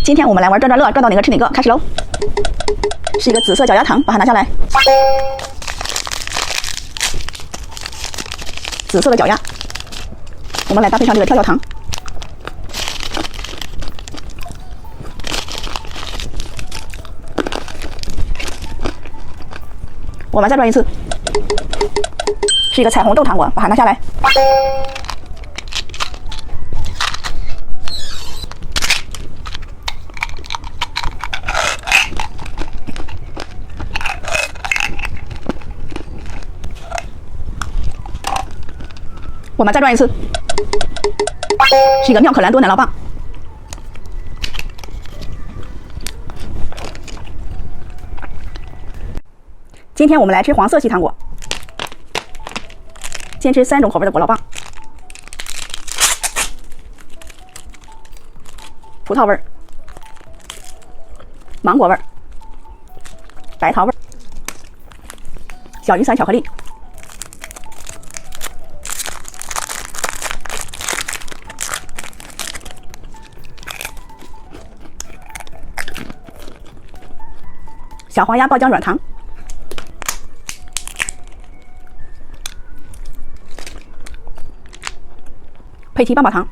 今天我们来玩转转乐，转到哪个吃哪个，开始喽！是一个紫色脚丫糖，把它拿下来。紫色的脚丫，我们来搭配上这个跳跳糖。我们再转一次，是一个彩虹豆糖果，把它拿下来。我们再转一次，是一个妙可蓝多奶酪棒。今天我们来吃黄色系糖果，先吃3种口味的果酪棒：葡萄味、芒果味、白桃味、小雨伞巧克力。小黄鸭爆浆软糖，佩奇棒棒糖，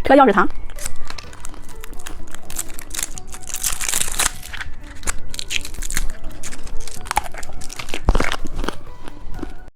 车钥匙糖。